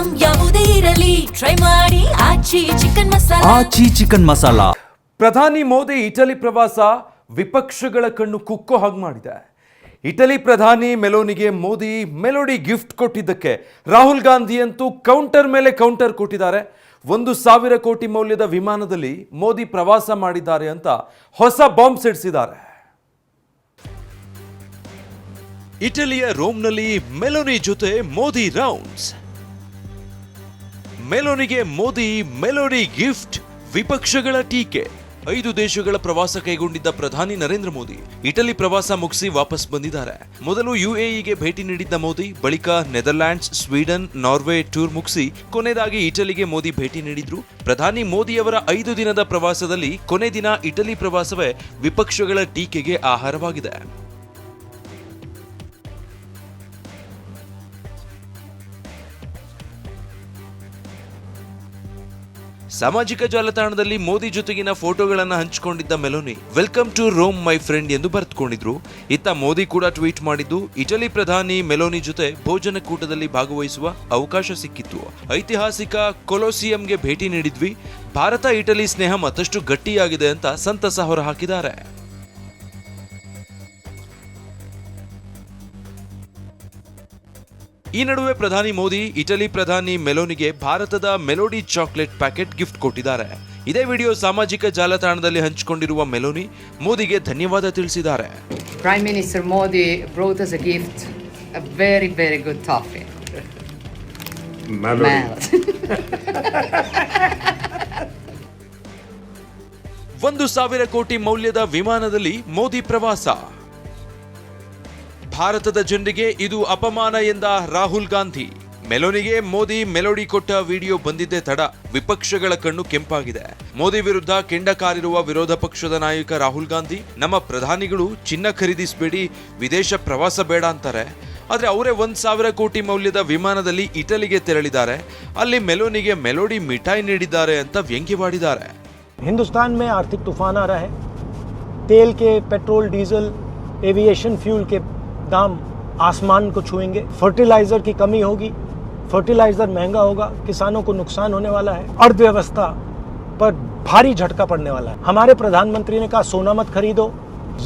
Item ಯಾವುದೇ ಇರಲಿ try ಮಾಡಿ ಆಚಿ ಚಿಕನ್ ಮಸಾಲಾ. ಪ್ರಧಾನಿ ಮೋದಿ ಇಟಲಿ ಪ್ರವಾಸ ವಿಪಕ್ಷಗಳ ಕಣ್ಣು ಕುಕ್ಕೋ ಹಾಗೆ ಮಾಡಿದೆ. ಇಟಲಿ ಪ್ರಧಾನಿ ಮೆಲೋನಿಗೆ ಮೋದಿ ಮೆಲೋಡಿ ಗಿಫ್ಟ್ ಕೊಟ್ಟಿದ್ದಕ್ಕೆ ರಾಹುಲ್ ಗಾಂಧಿ ಅಂತೂ ಕೌಂಟರ್ ಮೇಲೆ ಕೌಂಟರ್ ಕೊಟ್ಟಿದ್ದಾರೆ. 1,000 ಕೋಟಿ ಮೌಲ್ಯದ ವಿಮಾನದಲ್ಲಿ ಮೋದಿ ಪ್ರವಾಸ ಮಾಡಿದ್ದಾರೆ ಅಂತ ಹೊಸ ಬಾಂಬ್ ಸಿಡಿಸಿದ್ದಾರೆ. ಇಟಲಿಯ ರೋಮ್ನಲ್ಲಿ ಮೆಲೋನಿ ಜೊತೆ ಮೋದಿ ರೌಂಡ್ಸ್. ಮೆಲೋನಿಗೆ ಮೋದಿ ಮೆಲೋಡಿ ಗಿಫ್ಟ್, ವಿಪಕ್ಷಗಳ ಟೀಕೆ. 5 ದೇಶಗಳ ಪ್ರವಾಸ ಕೈಗೊಂಡಿದ್ದ ಪ್ರಧಾನಿ ನರೇಂದ್ರ ಮೋದಿ ಇಟಲಿ ಪ್ರವಾಸ ಮುಗಿಸಿ ವಾಪಸ್ ಬಂದಿದ್ದಾರೆ. ಮೊದಲು ಯುಎಇಗೆ ಭೇಟಿ ನೀಡಿದ್ದ ಮೋದಿ ಬಳಿಕ ನೆದರ್ಲ್ಯಾಂಡ್ಸ್, ಸ್ವೀಡನ್, ನಾರ್ವೆ ಟೂರ್ ಮುಗಿಸಿ ಕೊನೆಯದಾಗಿ ಇಟಲಿಗೆ ಮೋದಿ ಭೇಟಿ ನೀಡಿದ್ರು. ಪ್ರಧಾನಿ ಮೋದಿಯವರ 5 ದಿನದ ಪ್ರವಾಸದಲ್ಲಿ ಕೊನೆ ದಿನ ಇಟಲಿ ಪ್ರವಾಸವೇ ವಿಪಕ್ಷಗಳ ಟೀಕೆಗೆ ಆಹಾರವಾಗಿದೆ. ಸಾಮಾಜಿಕ ಜಾಲತಾಣದಲ್ಲಿ ಮೋದಿ ಜೊತೆಗಿನ ಫೋಟೋಗಳನ್ನು ಹಂಚಿಕೊಂಡಿದ್ದ Meloni welcome to Rome my friend ಎಂದು ಬರೆದುಕೊಂಡಿದ್ರು. ಇತ್ತ ಮೋದಿ ಕೂಡ ಟ್ವೀಟ್ ಮಾಡಿದ್ದು, ಇಟಲಿ ಪ್ರಧಾನಿ ಮೆಲೋನಿ ಜೊತೆ ಭೋಜನ ಕೂಟದಲ್ಲಿ ಭಾಗವಹಿಸುವ ಅವಕಾಶ ಸಿಕ್ಕಿತ್ತು. ಐತಿಹಾಸಿಕ ಕೊಲೋಸಿಯಂಗೆ ಭೇಟಿ ನೀಡಿದ್ವಿ. ಭಾರತ ಇಟಲಿ ಸ್ನೇಹ ಮತ್ತಷ್ಟು ಗಟ್ಟಿಯಾಗಿದೆ ಅಂತ ಸಂತಸ ಹೊರಹಾಕಿದ್ದಾರೆ. ಈ ನಡುವೆ ಪ್ರಧಾನಿ ಮೋದಿ ಇಟಲಿ ಪ್ರಧಾನಿ ಮೆಲೋನಿಗೆ ಭಾರತದ ಮೆಲೋಡಿ ಚಾಕ್ಲೇಟ್ ಪ್ಯಾಕೆಟ್ ಗಿಫ್ಟ್ ಕೊಟ್ಟಿದ್ದಾರೆ. ಇದೇ ವಿಡಿಯೋ ಸಾಮಾಜಿಕ ಜಾಲತಾಣದಲ್ಲಿ ಹಂಚಿಕೊಂಡಿರುವ ಮೆಲೋನಿ ಮೋದಿಗೆ ಧನ್ಯವಾದ ತಿಳಿಸಿದ್ದಾರೆ. Prime Minister Modi brought us a gift, a very very good toffee. Melody. 1,000 ಕೋಟಿ ಮೌಲ್ಯದ ವಿಮಾನದಲ್ಲಿ ಮೋದಿ ಪ್ರವಾಸ. ಭಾರತದ ಜನರಿಗೆ ಇದು ಅಪಮಾನ ಎಂದ ರಾಹುಲ್ ಗಾಂಧಿ. ಮೆಲೋನಿಗೆ ಮೋದಿ ಮೆಲೋಡಿ ಕೊಟ್ಟ ವಿಡಿಯೋ ಬಂದಿದ್ದೇ ತಡ ವಿಪಕ್ಷಗಳ ಕಣ್ಣು ಕೆಂಪಾಗಿದೆ. ಮೋದಿ ವಿರುದ್ಧ ಕೆಂಡ ಕಾರಿರುವ ವಿರೋಧ ಪಕ್ಷದ ನಾಯಕ ರಾಹುಲ್ ಗಾಂಧಿ, ನಮ್ಮ ಪ್ರಧಾನಿಗಳು ಚಿನ್ನ ಖರೀದಿಸಬೇಡಿ, ವಿದೇಶ ಪ್ರವಾಸ ಬೇಡ ಅಂತಾರೆ. ಆದ್ರೆ ಅವರೇ 1,000 ಕೋಟಿ ಮೌಲ್ಯದ ವಿಮಾನದಲ್ಲಿ ಇಟಲಿಗೆ ತೆರಳಿದ್ದಾರೆ. ಅಲ್ಲಿ ಮೆಲೋನಿಗೆ ಮೆಲೋಡಿ ಮಿಠಾಯಿ ನೀಡಿದ್ದಾರೆ ಅಂತ ವ್ಯಂಗ್ಯವಾಡಿದ್ದಾರೆ. हिंदुस्तान में आर्थिक तूफान आ रहा है. तेल के, पेट्रोल, डीजल, एविएशन फ्यूल के दाम आसमान को छुएंगे. फर्टिलाइजर की कमी होगी, फर्टिलाइजर महंगा होगा, किसानों को नुकसान होने वाला है. अर्थव्यवस्था पर भारी झटका पड़ने वाला है. हमारे प्रधानमंत्री ने कहा सोना मत खरीदो,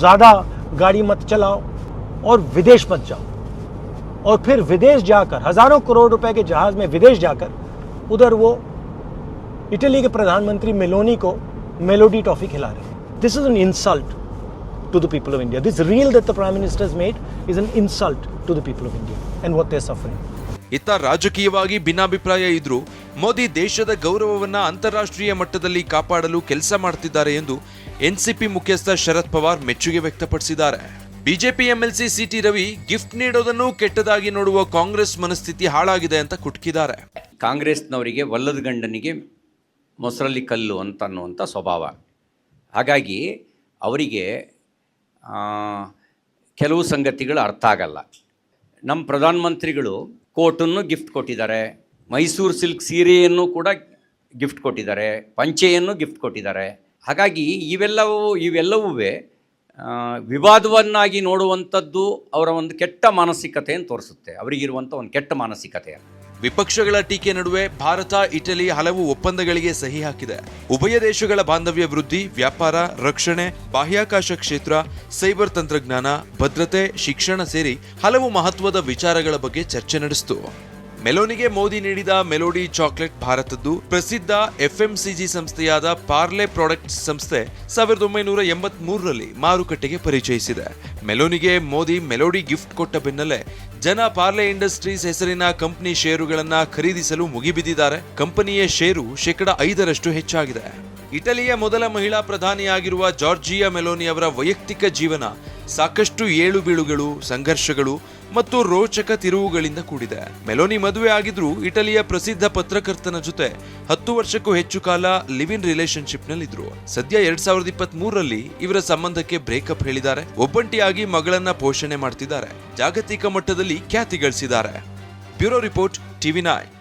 ज्यादा गाड़ी मत चलाओ और विदेश मत जाओ. और फिर विदेश जाकर हजारों करोड़ रुपए के जहाज में विदेश जाकर उधर वो इटली के प्रधानमंत्री मेलोनी को मेलोडी टॉफी खिला रहे हैं. This is an insult to the people of India. This reel that the Prime Minister has made is an insult to the people of India and what they're suffering. ಇತ್ತ ರಾಜಕೀಯವಾಗಿ ಭಿನ್ನಾಭಿಪ್ರಾಯ ಇದ್ರೂ ಮೋದಿ ದೇಶದ ಗೌರವವನ್ನ ಅಂತಾರಾಷ್ಟ್ರೀಯ ಮಟ್ಟದಲ್ಲಿ ಕಾಪಾಡಲು ಕೆಲಸ ಮಾಡ್ತಿದ್ದಾರೆ ಎಂದು ಎನ್ಸಿಪಿ ಮುಖ್ಯಸ್ಥ ಶರದ್ ಪವಾರ್ ಮೆಚ್ಚುಗೆ ವ್ಯಕ್ತಪಡಿಸಿದ್ದಾರೆ. BJP MLC CT Ravi gift ನೀಡೋದನ್ನು ಕೆಟ್ಟದಾಗಿ ನೋಡುವ ಕಾಂಗ್ರೆಸ್ ಮನಸ್ಥಿತಿ ಹಾಳಾಗಿದೆ ಅಂತ ಕುಟುಕಿದ್ದಾರೆ. ಕಾಂಗ್ರೆಸ್ನವರಿಗೆ ಒಲ್ಲದ ಗಂಡನಿಗೆ ಮೊಸರಲ್ಲಿ ಕಲ್ಲು ಅನ್ನುವಂಥ ಸ್ವಭಾವ. ಹಾಗಾಗಿ ಅವರಿಗೆ ಕೆಲವು ಸಂಗತಿಗಳು ಅರ್ಥ ಆಗಲ್ಲ. ನಮ್ಮ ಪ್ರಧಾನಮಂತ್ರಿಗಳು ಕೋಟನ್ನು ಗಿಫ್ಟ್ ಕೊಟ್ಟಿದ್ದಾರೆ, ಮೈಸೂರು ಸಿಲ್ಕ್ ಸೀರೆಯನ್ನು ಕೂಡ ಗಿಫ್ಟ್ ಕೊಟ್ಟಿದ್ದಾರೆ, ಪಂಚೆಯನ್ನು ಗಿಫ್ಟ್ ಕೊಟ್ಟಿದ್ದಾರೆ. ಹಾಗಾಗಿ ಇವೆಲ್ಲವೂ ವಿವಾದವನ್ನಾಗಿ ನೋಡುವಂಥದ್ದು ಅವರ ಒಂದು ಕೆಟ್ಟ ಮಾನಸಿಕತೆಯನ್ನು ತೋರಿಸುತ್ತೆ, ಅವರಿಗಿರುವಂಥ ಒಂದು ಕೆಟ್ಟ ಮಾನಸಿಕತೆ. ವಿಪಕ್ಷಗಳ ಟೀಕೆ ನಡುವೆ ಭಾರತ ಇಟಲಿ ಹಲವು ಒಪ್ಪಂದಗಳಿಗೆ ಸಹಿ ಹಾಕಿದೆ. ಉಭಯ ದೇಶಗಳ ಬಾಂಧವ್ಯ ವೃದ್ಧಿ, ವ್ಯಾಪಾರ, ರಕ್ಷಣೆ, ಬಾಹ್ಯಾಕಾಶ ಕ್ಷೇತ್ರ, ಸೈಬರ್ ತಂತ್ರಜ್ಞಾನ, ಭದ್ರತೆ, ಶಿಕ್ಷಣ ಸೇರಿ ಹಲವು ಮಹತ್ವದ ವಿಚಾರಗಳ ಬಗ್ಗೆ ಚರ್ಚೆ ನಡೆಸಿತು. ಮೆಲೋನಿಗೆ ಮೋದಿ ನೀಡಿದ ಮೆಲೋಡಿ ಚಾಕ್ಲೇಟ್ ಭಾರತದ್ದು. ಪ್ರಸಿದ್ಧ ಎಫ್ಎಂಸಿಜಿ ಸಂಸ್ಥೆಯಾದ ಪಾರ್ಲೆ ಪ್ರಾಡಕ್ಟ್ಸ್ ಸಂಸ್ಥೆ 1983ರಲ್ಲಿ ಮಾರುಕಟ್ಟೆಗೆ ಪರಿಚಯಿಸಿದೆ. ಮೆಲೋನಿಗೆ ಮೋದಿ ಮೆಲೋಡಿ ಗಿಫ್ಟ್ ಕೊಟ್ಟ ಬೆನ್ನಲ್ಲೇ ಜನ ಪಾರ್ಲೆ ಇಂಡಸ್ಟ್ರೀಸ್ ಹೆಸರಿನ ಕಂಪನಿ ಷೇರುಗಳನ್ನ ಖರೀದಿಸಲು ಮುಗಿಬಿದ್ದಿದ್ದಾರೆ. ಕಂಪನಿಯ ಷೇರು 5% ಹೆಚ್ಚಾಗಿದೆ. ಇಟಲಿಯ ಮೊದಲ ಮಹಿಳಾ ಪ್ರಧಾನಿಯಾಗಿರುವ ಜಾರ್ಜಿಯಾ ಮೆಲೋನಿ ಅವರ ವೈಯಕ್ತಿಕ ಜೀವನ ಸಾಕಷ್ಟು ಏಳು ಬೀಳುಗಳು, ಸಂಘರ್ಷಗಳು ಮತ್ತು ರೋಚಕ ತಿರುವುಗಳಿಂದ ಕೂಡಿದೆ. ಮೆಲೋನಿ ಮದುವೆ ಆಗಿದ್ರು ಇಟಲಿಯ ಪ್ರಸಿದ್ಧ ಪತ್ರಕರ್ತನ ಜೊತೆ 10 ವರ್ಷಕ್ಕೂ ಹೆಚ್ಚು ಕಾಲ ಲಿವ್ ಇನ್ ರಿಲೇಶನ್ಶಿಪ್ ನಲ್ಲಿದ್ರು. ಸದ್ಯ 2023ರಲ್ಲಿ ಇವರ ಸಂಬಂಧಕ್ಕೆ ಬ್ರೇಕಪ್ ಹೇಳಿದ್ದಾರೆ. ಒಬ್ಬಂಟಿಯಾಗಿ ಮಗಳನ್ನ ಪೋಷಣೆ ಮಾಡ್ತಿದ್ದಾರೆ. ಜಾಗತಿಕ ಮಟ್ಟದಲ್ಲಿ ಖ್ಯಾತಿ ಗಳಿಸಿದ್ದಾರೆ. Bureau report, TV9.